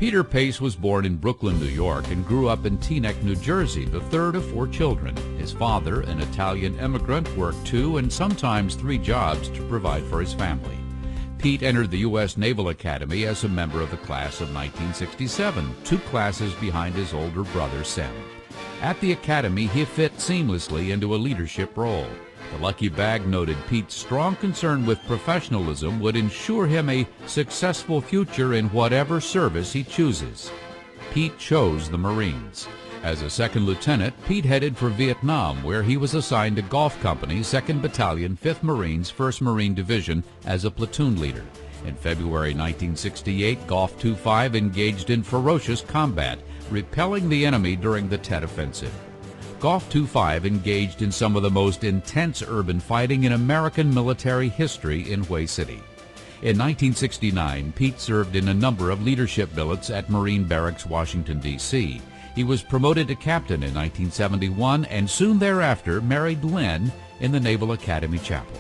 Peter Pace was born in Brooklyn, New York, and grew up in Teaneck, New Jersey, the third of 4 children. His father, an Italian immigrant, worked 2 and sometimes 3 jobs to provide for his family. Pete entered the U.S. Naval Academy as a member of the class of 1967, 2 classes behind his older brother, Sam. At the Academy, he fit seamlessly into a leadership role. The lucky bag noted Pete's strong concern with professionalism would ensure him a successful future in whatever service he chooses. Pete chose the Marines. As a second lieutenant, Pete headed for Vietnam, where he was assigned to Golf Company, 2nd Battalion, 5th Marines, 1st Marine Division, as a platoon leader. In February 1968, Golf 25 engaged in ferocious combat, repelling the enemy during the Tet Offensive. Golf 25 engaged in some of the most intense urban fighting in American military history in Hue City. In 1969, Pete served in a number of leadership billets at Marine Barracks, Washington, D.C. He was promoted to captain in 1971 and soon thereafter married Lynn in the Naval Academy Chapel.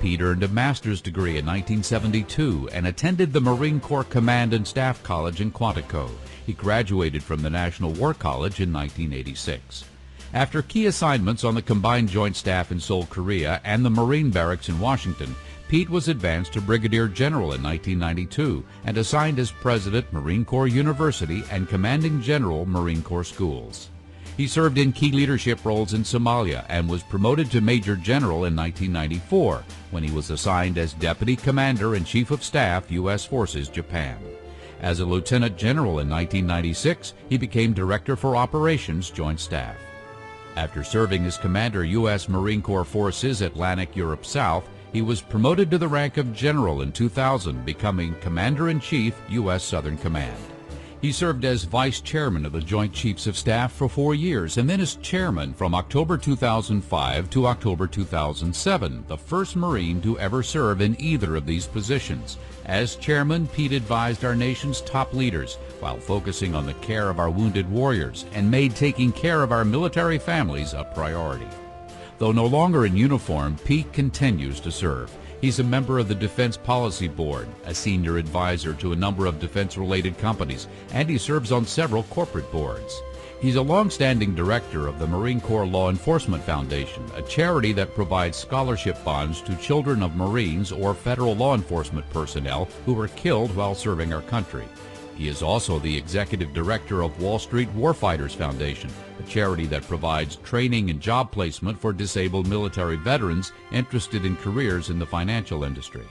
Pete earned a master's degree in 1972 and attended the Marine Corps Command and Staff College in Quantico. He graduated from the National War College in 1986. After key assignments on the Combined Joint Staff in Seoul, Korea, and the Marine Barracks in Washington, Pete was advanced to Brigadier General in 1992 and assigned as President, Marine Corps University, and Commanding General, Marine Corps Schools. He served in key leadership roles in Somalia and was promoted to Major General in 1994 when he was assigned as Deputy Commander and Chief of Staff, U.S. Forces, Japan. As a Lieutenant General in 1996, he became Director for Operations, Joint Staff. After serving as Commander, U.S. Marine Corps Forces, Atlantic Europe South, he was promoted to the rank of General in 2000, becoming Commander-in-Chief, U.S. Southern Command. He served as Vice Chairman of the Joint Chiefs of Staff for 4 years and then as Chairman from October 2005 to October 2007, the first Marine to ever serve in either of these positions. As Chairman, Pete advised our nation's top leaders while focusing on the care of our wounded warriors and made taking care of our military families a priority. Though no longer in uniform, Pete continues to serve. He's a member of the Defense Policy Board, a senior advisor to a number of defense-related companies, and he serves on several corporate boards. He's a long-standing director of the Marine Corps Law Enforcement Foundation, a charity that provides scholarship bonds to children of Marines or federal law enforcement personnel who were killed while serving our country. He is also the executive director of Wall Street Warfighters Foundation, a charity that provides training and job placement for disabled military veterans interested in careers in the financial industry.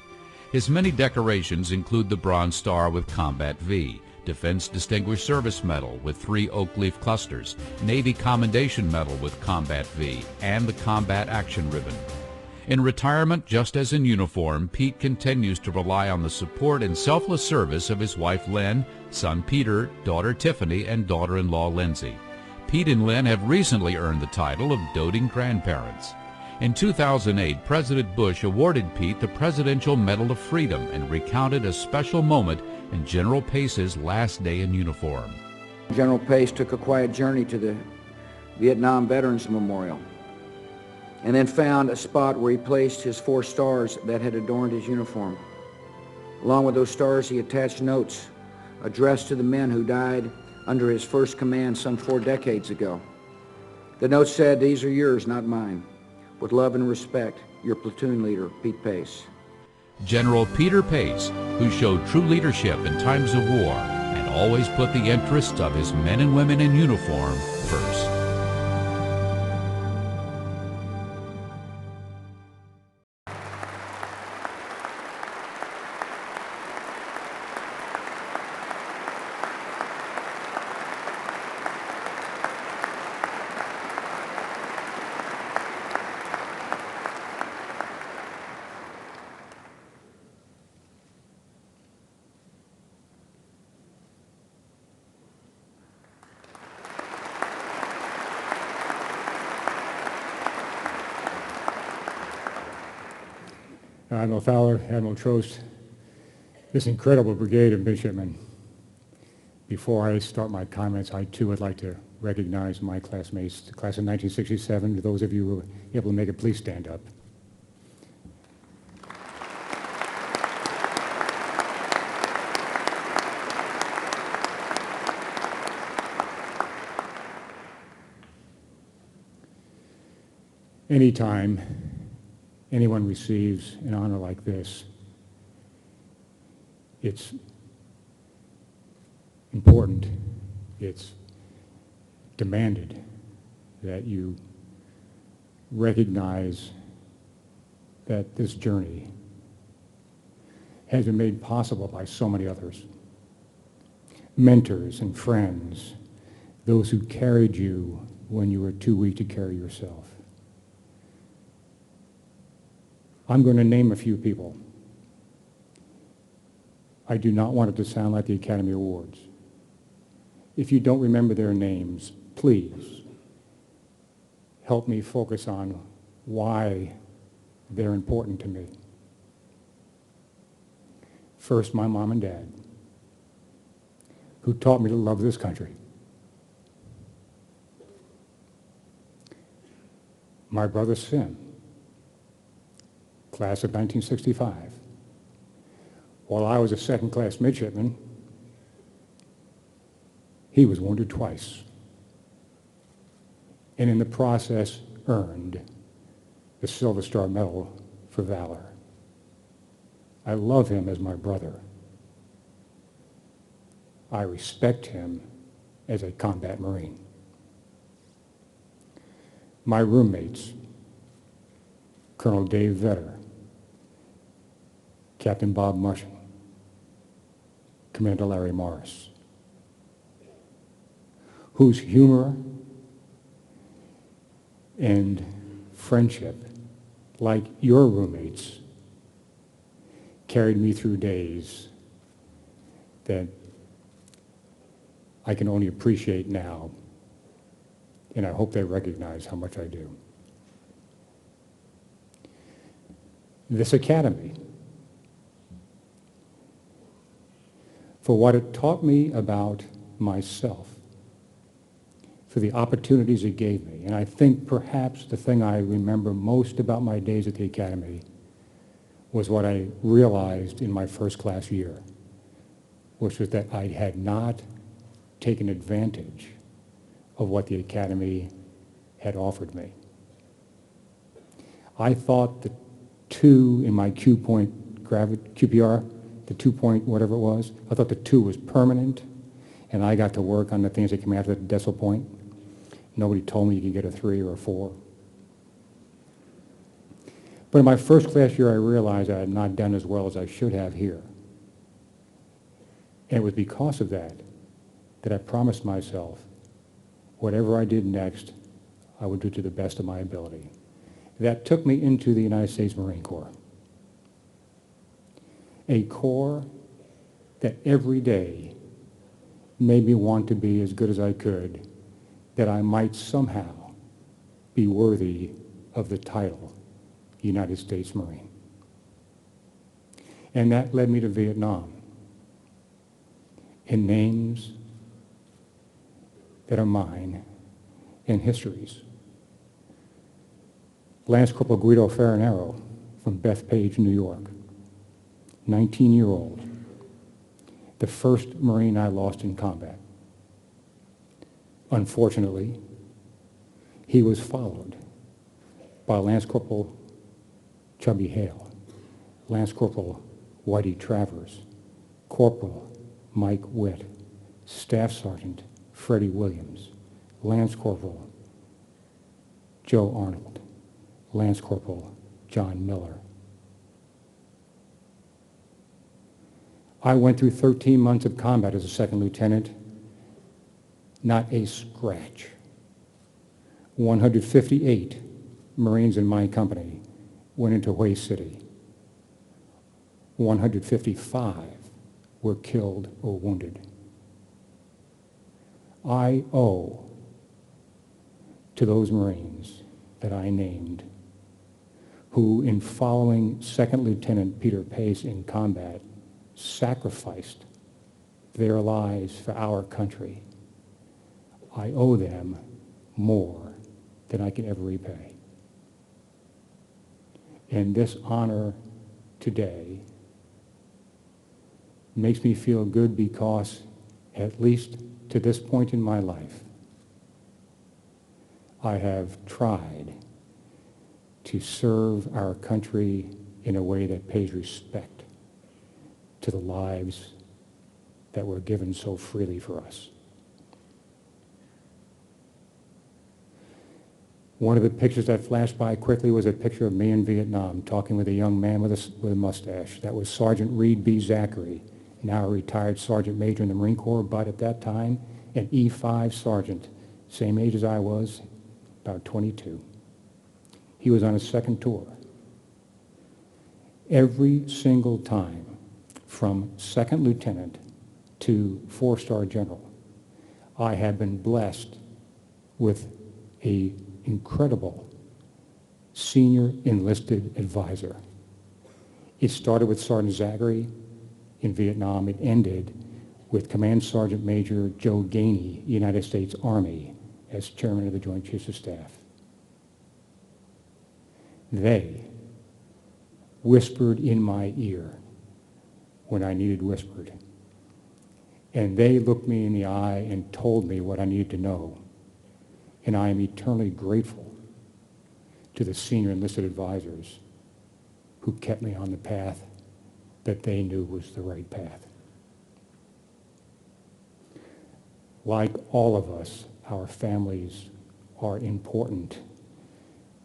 His many decorations include the Bronze Star with Combat V, Defense Distinguished Service Medal with 3 oak leaf clusters, Navy Commendation Medal with Combat V, and the Combat Action Ribbon. In retirement, just as in uniform, Pete continues to rely on the support and selfless service of his wife Lynn, son Peter, daughter Tiffany, and daughter-in-law Lindsay. Pete and Lynn have recently earned the title of doting grandparents. In 2008, President Bush awarded Pete the Presidential Medal of Freedom and recounted a special moment in General Pace's last day in uniform. General Pace took a quiet journey to the Vietnam Veterans Memorial and then found a spot where he placed his 4 stars that had adorned his uniform. Along with those stars, he attached notes addressed to the men who died under his first command some 4 decades ago. The note said, "These are yours, not mine. With love and respect, your platoon leader, Pete Pace." General Peter Pace, who showed true leadership in times of war and always put the interests of his men and women in uniform first. Admiral Fowler, Admiral Trost, this incredible brigade of midshipmen. Before I start my comments, I too would like to recognize my classmates, the class of 1967. To those of you who were able to make it, please stand up. Anytime anyone receives an honor like this, it's important, it's demanded that you recognize that this journey has been made possible by so many others. Mentors and friends, those who carried you when you were too weak to carry yourself. I'm going to name a few people. I do not want it to sound like the Academy Awards. If you don't remember their names, please help me focus on why they're important to me. First, my mom and dad, who taught me to love this country. My brother Sim, class of 1965. While I was a second-class midshipman, he was wounded twice, and in the process earned the Silver Star Medal for valor. I love him as my brother. I respect him as a combat Marine. My roommates, Colonel Dave Vetter, Captain Bob Mushing, Commander Larry Morris, whose humor and friendship, like your roommates, carried me through days that I can only appreciate now, and I hope they recognize how much I do. This academy, for what it taught me about myself, for the opportunities it gave me. And I think perhaps the thing I remember most about my days at the academy was what I realized in my first class year, which was that I had not taken advantage of what the academy had offered me. I thought the 2 in my QPR, the 2 point whatever it was, I thought the 2 was permanent, and I got to work on the things that came after the decimal point. Nobody told me you could get a 3 or a 4. But in my first class year, I realized I had not done as well as I should have here. And it was because of that that I promised myself, whatever I did next, I would do to the best of my ability. That took me into the United States Marine Corps. A corps that every day made me want to be as good as I could, that I might somehow be worthy of the title United States Marine. And that led me to Vietnam in names that are mine and histories. Lance Corporal Guido Farinero from Bethpage, New York, 19-year-old, the first Marine I lost in combat. Unfortunately, he was followed by Lance Corporal Chubby Hale, Lance Corporal Whitey Travers, Corporal Mike Witt, Staff Sergeant Freddie Williams, Lance Corporal Joe Arnold, Lance Corporal John Miller. I went through 13 months of combat as a second lieutenant, not a scratch. 158 Marines in my company went into Hue City. 155 were killed or wounded. I owe to those Marines that I named, who in following Second Lieutenant Peter Pace in combat sacrificed their lives for our country. I owe them more than I can ever repay. And this honor today makes me feel good because, at least to this point in my life, I have tried to serve our country in a way that pays respect to the lives that were given so freely for us. One of the pictures that flashed by quickly was a picture of me in Vietnam talking with a young man with a mustache. That was Sergeant Reed B. Zachary, now a retired Sergeant Major in the Marine Corps, but at that time an E5 Sergeant, same age as I was, about 22. He was on his second tour. Every single time, from second lieutenant to four-star general, I have been blessed with an incredible senior enlisted advisor. It started with Sergeant Zachary in Vietnam. It ended with Command Sergeant Major Joe Gainey, United States Army, as chairman of the Joint Chiefs of Staff. They whispered in my ear when I needed whispered. And they looked me in the eye and told me what I needed to know. And I am eternally grateful to the senior enlisted advisors who kept me on the path that they knew was the right path. Like all of us, our families are important.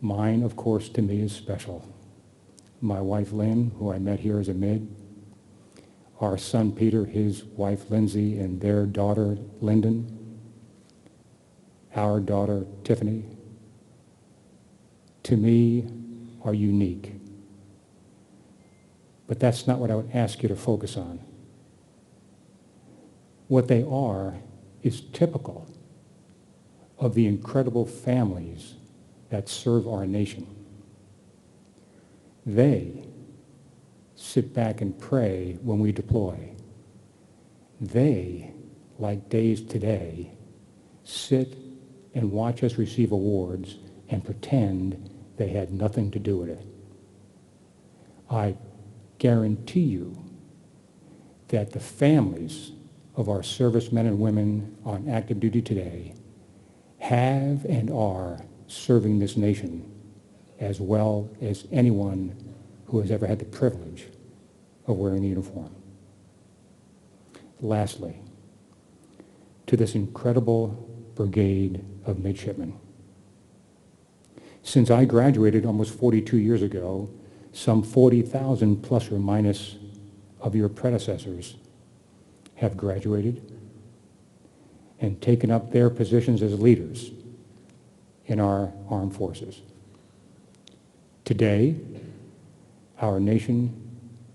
Mine, of course, to me is special. My wife, Lynn, who I met here as a mid, our son, Peter, his wife, Lindsay, and their daughter, Lyndon, our daughter, Tiffany, to me are unique. But that's not what I would ask you to focus on. What they are is typical of the incredible families that serve our nation. They sit back and pray when we deploy. They, like days today, sit and watch us receive awards and pretend they had nothing to do with it. I guarantee you that the families of our servicemen and women on active duty today have and are serving this nation as well as anyone who has ever had the privilege of wearing the uniform. Lastly, to this incredible brigade of midshipmen. Since I graduated almost 42 years ago, some 40,000 plus or minus of your predecessors have graduated and taken up their positions as leaders in our armed forces. Today, our nation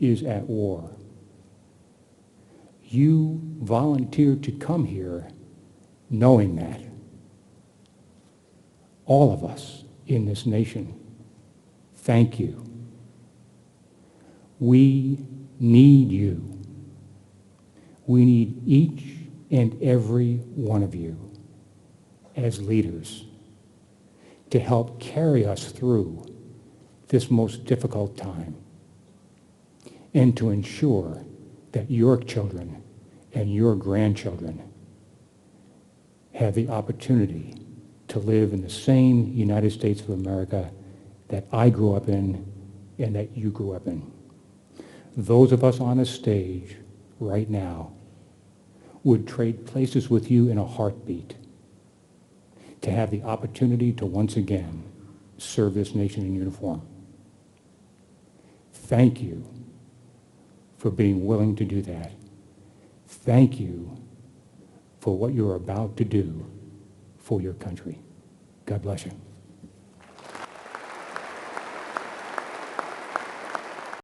is at war. You volunteered to come here knowing that. All of us in this nation, thank you. We need you. We need each and every one of you as leaders to help carry us through this most difficult time and to ensure that your children and your grandchildren have the opportunity to live in the same United States of America that I grew up in and that you grew up in. Those of us on this stage right now would trade places with you in a heartbeat to have the opportunity to once again serve this nation in uniform. Thank you for being willing to do that. Thank you for what you're about to do for your country. God bless you.